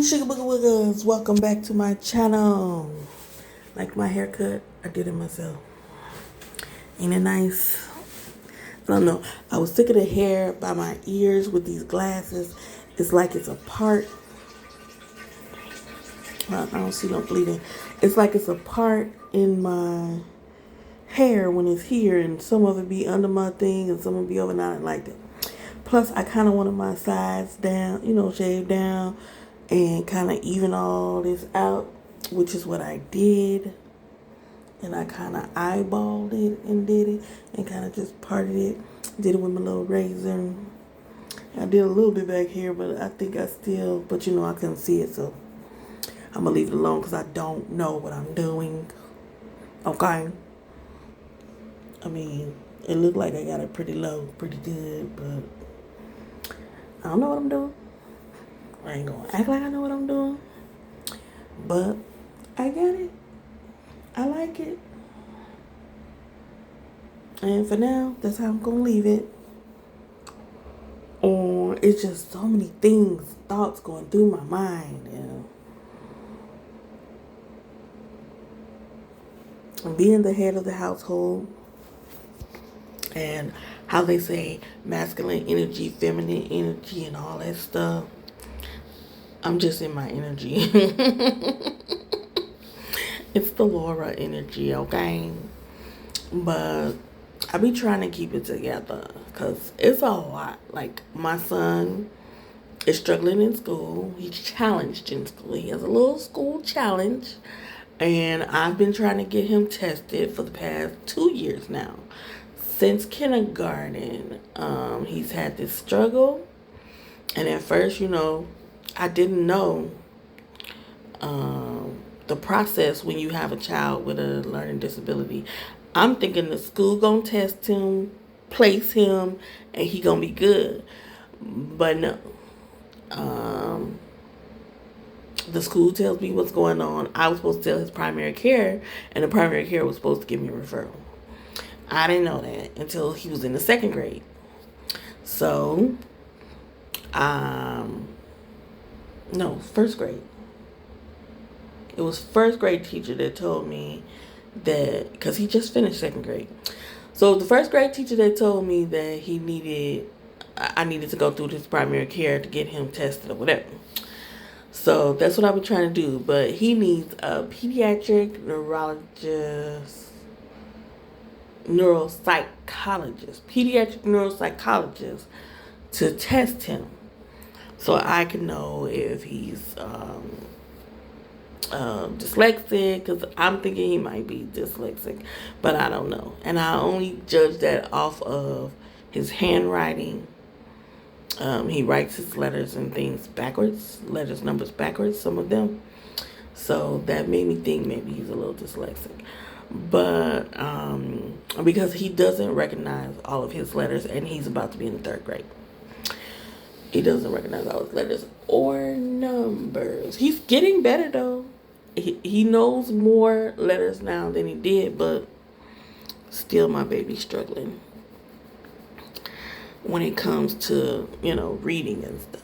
Sugar Booga Woogers, welcome back to my channel. Like my haircut, I did it myself. Ain't it nice? I don't know. I was sick of the hair by my ears with these glasses. It's like it's a part. I don't see no bleeding. It's like it's a part in my hair when it's here, and some of it be under my thing, and some of it be over. And I didn't like it. Plus, I kind of wanted my sides down, shaved down, and kind of even all this out, which is what I did. And I kind of eyeballed it and did it, and kind of just parted it. Did it with my little razor. I did a little bit back here, but I think I still, but I couldn't see it, so I'm gonna leave it alone because I don't know what I'm doing. Okay. I mean, it looked like I got it pretty low, pretty good, but I don't know what I'm doing. I ain't gonna act like I know what I'm doing, but I get it. I like it. And for now, that's how I'm gonna leave it. Or it's just so many things, thoughts going through my mind, and being the head of the household, and how they say masculine energy, feminine energy, and all that stuff. I'm just in my energy. It's the Laura energy, okay? But I be trying to keep it together because it's a lot. Like, my son is struggling in school. He's challenged in school. He has a little school challenge. And I've been trying to get him tested for the past 2 years now. Since kindergarten, he's had this struggle. And at first, I didn't know the process when you have a child with a learning disability. I'm thinking the school gonna test him, place him, and he gonna be good. But no. The school tells me what's going on. I was supposed to tell his primary care, and the primary care was supposed to give me a referral. I didn't know that until he was in the second grade. So, no, first grade. It was first grade teacher that told me that, because he just finished second grade. So the first grade teacher that told me that I needed to go through this primary care to get him tested or whatever. So that's what I've been trying to do. But he needs a pediatric pediatric neuropsychologist to test him, so I can know if he's dyslexic, because I'm thinking he might be dyslexic, but I don't know. And I only judge that off of his handwriting. He writes his letters and things backwards, numbers backwards, some of them. So that made me think maybe he's a little dyslexic. But because he doesn't recognize all of his letters, and he's about to be in the third grade. He doesn't recognize all his letters or numbers. He's getting better, though. He knows more letters now than he did, but still my baby's struggling when it comes to, reading and stuff.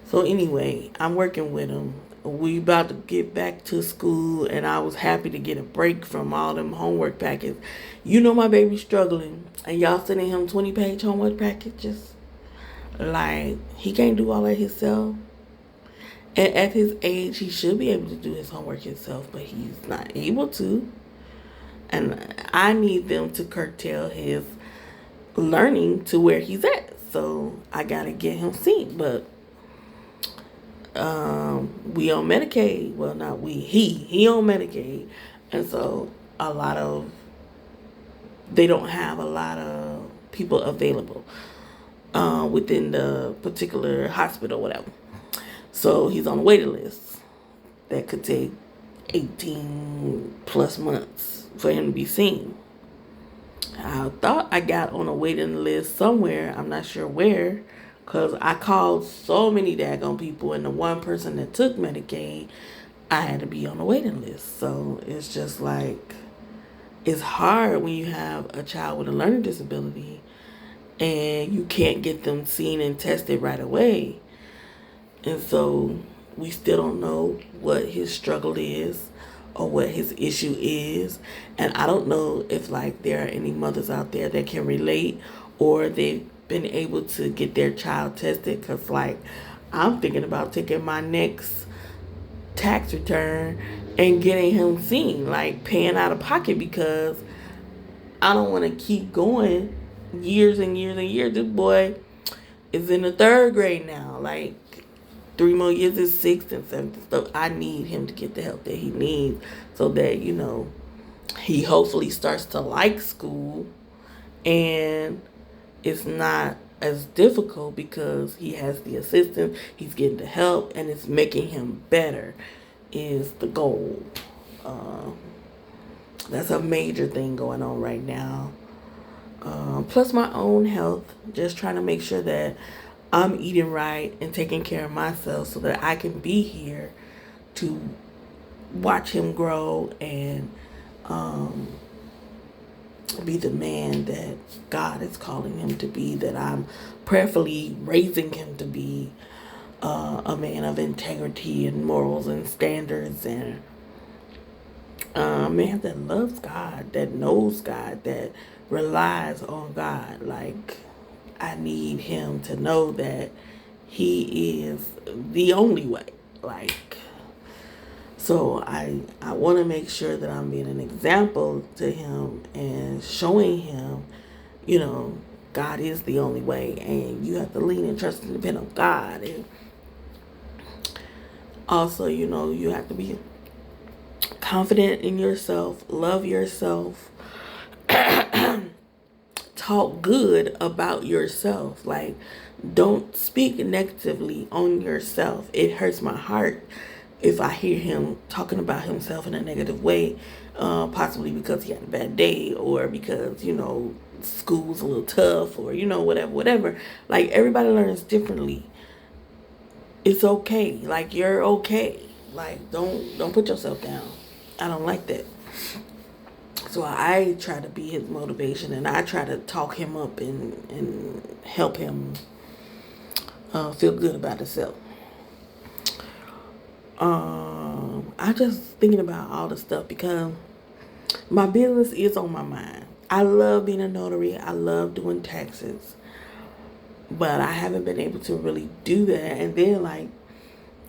So anyway, I'm working with him. We about to get back to school, and I was happy to get a break from all them homework packets. My baby's struggling, and y'all sending him 20-page homework packages. Like, he can't do all that himself. And at his age, he should be able to do his homework himself, but he's not able to. And I need them to curtail his learning to where he's at. So I gotta get him seen. But we on Medicaid. Well, not we. He on Medicaid. And so they don't have a lot of people available within the particular hospital, whatever. So he's on a waiting list that could take 18 plus months for him to be seen. I thought I got on a waiting list somewhere. I'm not sure where, because I called so many daggone people, and the one person that took Medicaid, I had to be on a waiting list. So it's just like, it's hard when you have a child with a learning disability and you can't get them seen and tested right away. And so We still don't know what his struggle is or what his issue is. And I don't know if like there are any mothers out there that can relate or they've been able to get their child tested. Because like I'm thinking about taking my next tax return and getting him seen, like paying out of pocket, because I don't want to keep going years and years and years. This boy is in the third grade now. Like 3 more years is sixth and seventh. So I need him to get the help that he needs so that, he hopefully starts to like school and it's not as difficult because he has the assistance, he's getting the help, and it's making him better is the goal. Uh, that's a major thing going on right now. Plus my own health, just trying to make sure that I'm eating right and taking care of myself so that I can be here to watch him grow and be the man that God is calling him to be, that I'm prayerfully raising him to be, a man of integrity and morals and standards, and a man that loves God, that knows God, that relies on God. Like, I need him to know that he is the only way. Like, so I want to make sure that I'm being an example to him and showing him, God is the only way, and you have to lean and trust and depend on God. And also, you have to be confident in yourself, love yourself, talk good about yourself. Like, don't speak negatively on yourself. It hurts my heart if I hear him talking about himself in a negative way, possibly because he had a bad day or because, school's a little tough or, whatever. Like, everybody learns differently. It's okay. Like, you're okay. Like, don't put yourself down. I don't like that. So I try to be his motivation, and I try to talk him up and help him feel good about himself. I just thinking about all the stuff because my business is on my mind. I love being a notary. I love doing taxes. But I haven't been able to really do that. And then, like,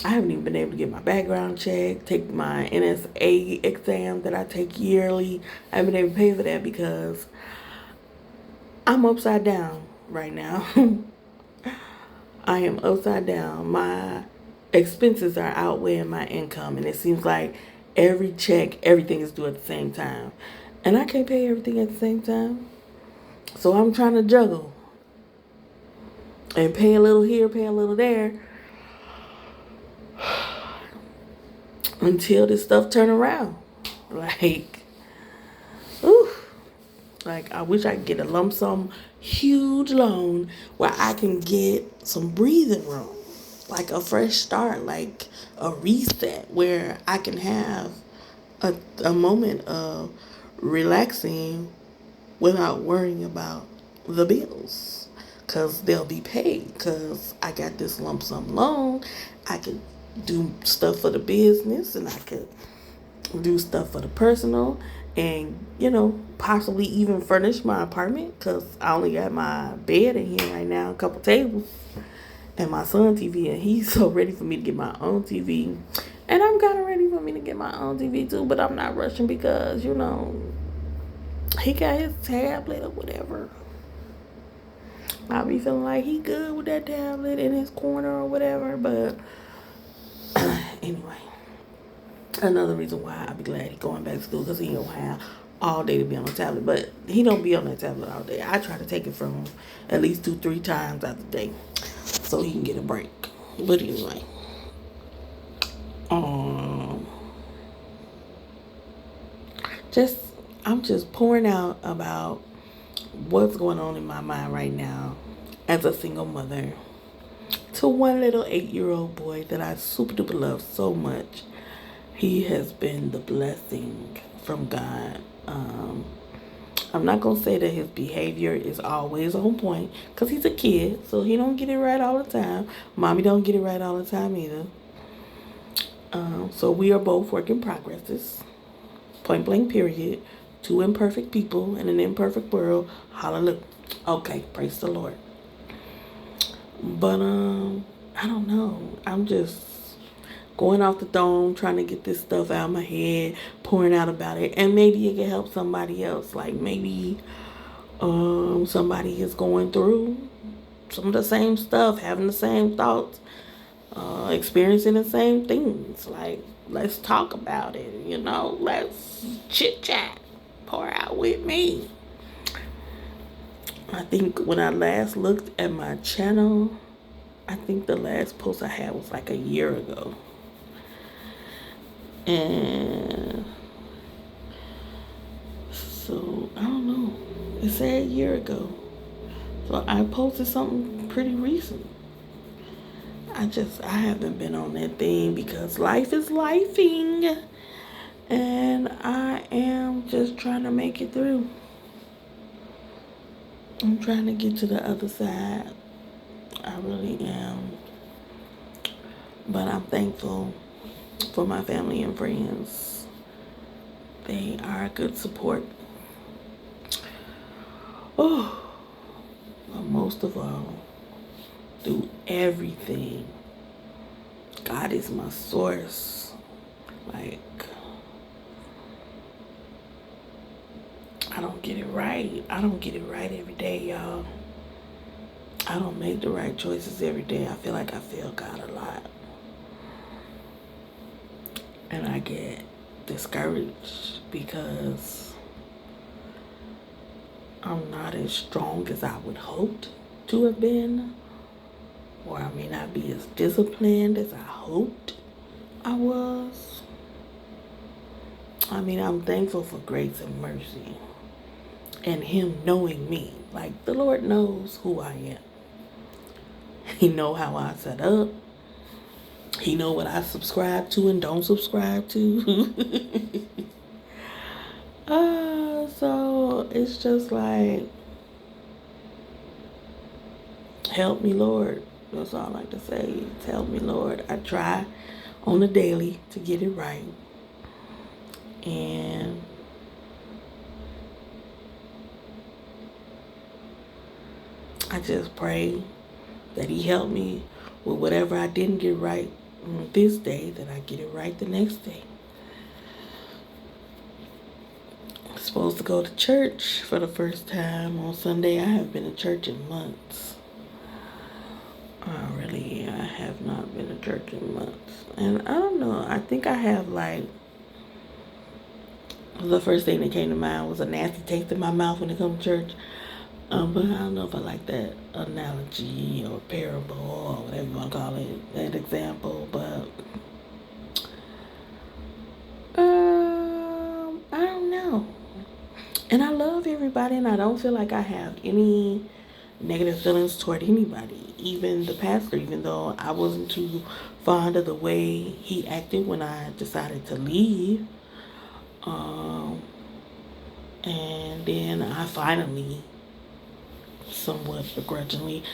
I haven't even been able to get my background check, take my NSA exam that I take yearly. I haven't been able to pay for that because I'm upside down right now. I am upside down. My expenses are outweighing my income, and it seems like every check, everything is due at the same time. And I can't pay everything at the same time. So I'm trying to juggle and pay a little here, pay a little there until this stuff turn around. Like, oof. Like, I wish I could get a lump sum huge loan where I can get some breathing room, like a fresh start, like a reset where I can have a moment of relaxing without worrying about the bills, because they'll be paid because I got this lump sum loan. I could do stuff for the business, and I could do stuff for the personal, and possibly even furnish my apartment because I only got my bed in here right now, a couple tables, and my son TV, and he's so ready for me to get my own TV, and I'm kind of ready for me to get my own TV too, but I'm not rushing because he got his tablet or whatever. I'll be feeling like he good with that tablet in his corner or whatever, but anyway, another reason why I'll be glad he's going back to school, because he don't have all day to be on the tablet. But he don't be on that tablet all day. I try to take it from him at least 2-3 times out the day so he can get a break. But anyway, I'm just pouring out about what's going on in my mind right now as a single mother to one little 8-year-old boy that I super duper love so much. He has been the blessing from God. I'm not going to say that his behavior is always on point because he's a kid, so he don't get it right all the time. Mommy don't get it right all the time either. So we are both work in progresses. Point blank period. Two imperfect people in an imperfect world. Hallelujah. Okay, praise the Lord. But I don't know. I'm just going off the dome, trying to get this stuff out of my head, pouring out about it, and maybe it can help somebody else. Like maybe somebody is going through some of the same stuff, having the same thoughts, experiencing the same things. Like, let's talk about it, let's chit chat, pour out with me. I think when I last looked at my channel, I think the last post I had was like a year ago. And so, I don't know. It said a year ago. So I posted something pretty recent. I haven't been on that thing because life is lifing. And I am just trying to make it through. I'm trying to get to the other side. I really am. But I'm thankful for my family and friends. They are a good support. Oh, but most of all, through everything, God is my source. Like, I don't get it right. I don't get it right every day, y'all. I don't make the right choices every day. I feel like I fail God a lot. And I get discouraged because I'm not as strong as I would hope to have been. Or I may not be as disciplined as I hoped I was. I mean, I'm thankful for grace and mercy. And Him knowing me. Like, the Lord knows who I am. He know how I set up. He know what I subscribe to and don't subscribe to. So it's just like, help me, Lord. That's all I like to say. It's help me, Lord. I try on the daily to get it right. And I just pray that He helped me with whatever I didn't get right this day, that I get it right the next day. I'm supposed to go to church for the first time on Sunday. I haven't been to church in months. I have not been to church in months. And I don't know. I think I have the first thing that came to mind was a nasty taste in my mouth when it comes to church. But I don't know if I like that analogy or parable or whatever you want to call it, that example. But I don't know. And I love everybody, and I don't feel like I have any negative feelings toward anybody, even the pastor, even though I wasn't too fond of the way he acted when I decided to leave. And then I finally, somewhat begrudgingly,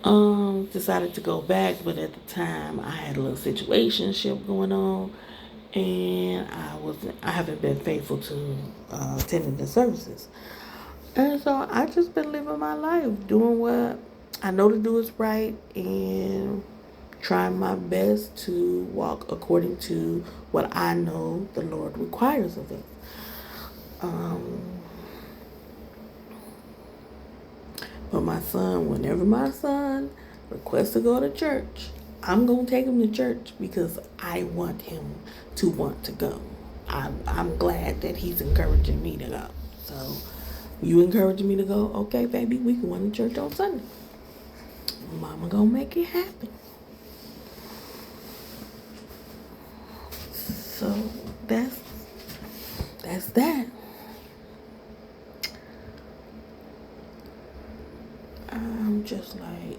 decided to go back. But at the time, I had a little situationship going on, and I haven't been faithful to attending the services. And so I just been living my life, doing what I know to do is right, and trying my best to walk according to what I know the Lord requires of us. But whenever my son requests to go to church, I'm going to take him to church because I want him to want to go. I'm glad that he's encouraging me to go. So, you encouraging me to go? Okay, baby, we can go to church on Sunday. Mama gonna make it happen. So, that's that. I'm just like,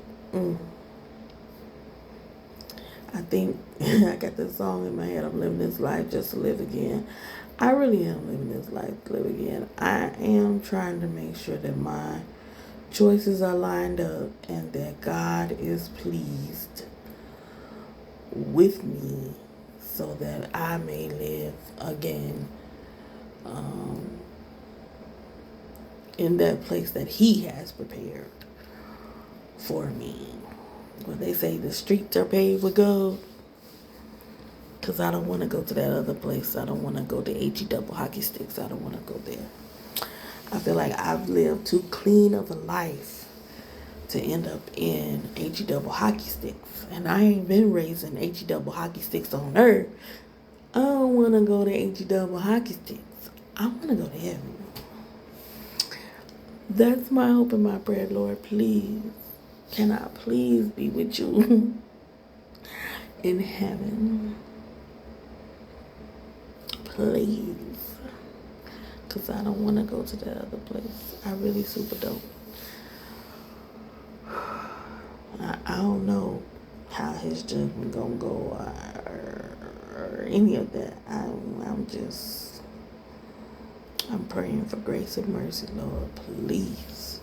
I think I got this song in my head. I'm living this life just to live again. I really am living this life to live again. I am trying to make sure that my choices are lined up and that God is pleased with me so that I may live again in that place that He has prepared for me. Well, they say the streets are paved with gold. Because I don't want to go to that other place. I don't want to go to HE double hockey sticks. I don't want to go there. I feel like I've lived too clean of a life to end up in HE double hockey sticks. And I ain't been raising HE double hockey sticks on earth. I don't want to go to HE double hockey sticks. I want to go to heaven. That's my hope and my prayer, Lord. Please, can I please be with you in heaven? Please. Because I don't want to go to that other place. I really super don't. I don't know how His judgment gonna go or any of that. I'm praying for grace and mercy, Lord. Please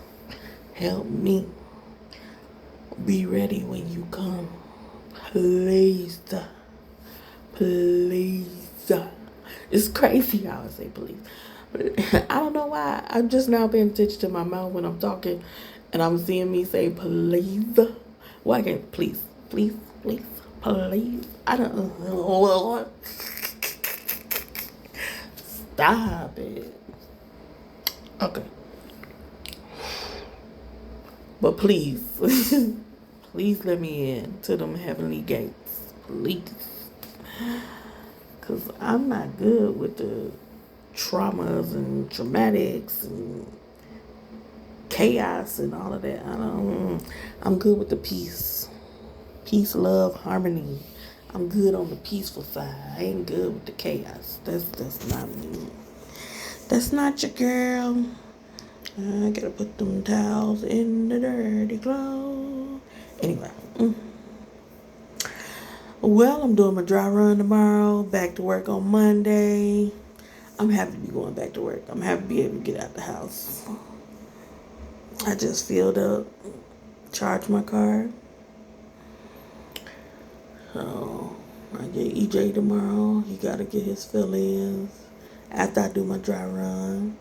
help me be ready when you come. Please. Please. It's crazy how I say please. But I don't know why. I'm just now paying attention to my mouth when I'm talking, and I'm seeing me say please. Why can't please, please, please, please? I don't know. Stop it. Okay. But please, please let me in to them heavenly gates. Please. Because I'm not good with the traumas and traumatics and chaos and all of that. I'm good with the peace. Peace, love, harmony. I'm good on the peaceful side. I ain't good with the chaos. That's not me. That's not your girl. I gotta put them towels in the dirty clothes. Anyway. Well, I'm doing my dry run tomorrow. Back to work on Monday. I'm happy to be going back to work. I'm happy to be able to get out the house. I just filled up, charged my car. So I get EJ tomorrow. He gotta get his fill-ins after I do my dry run.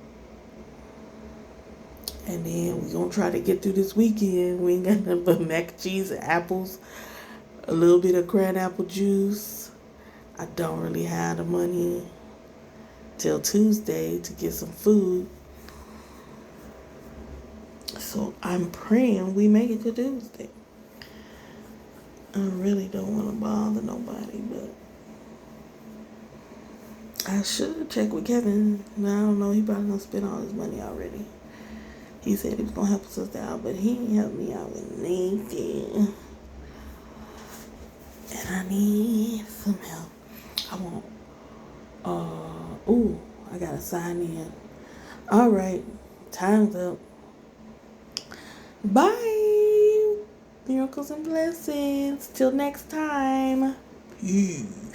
And then we gonna try to get through this weekend. We ain't got nothing but mac and cheese and apples, a little bit of cran apple juice. I don't really have the money till Tuesday to get some food. So I'm praying we make it to Tuesday. I really don't want to bother nobody, but I should check with Kevin. I don't know, he probably done spent all his money already. He said he was going to help us out, but he ain't helped me out with anything. And I need some help. I want, I got to sign in. All right, time's up. Bye. Miracles and blessings. Till next time. Peace.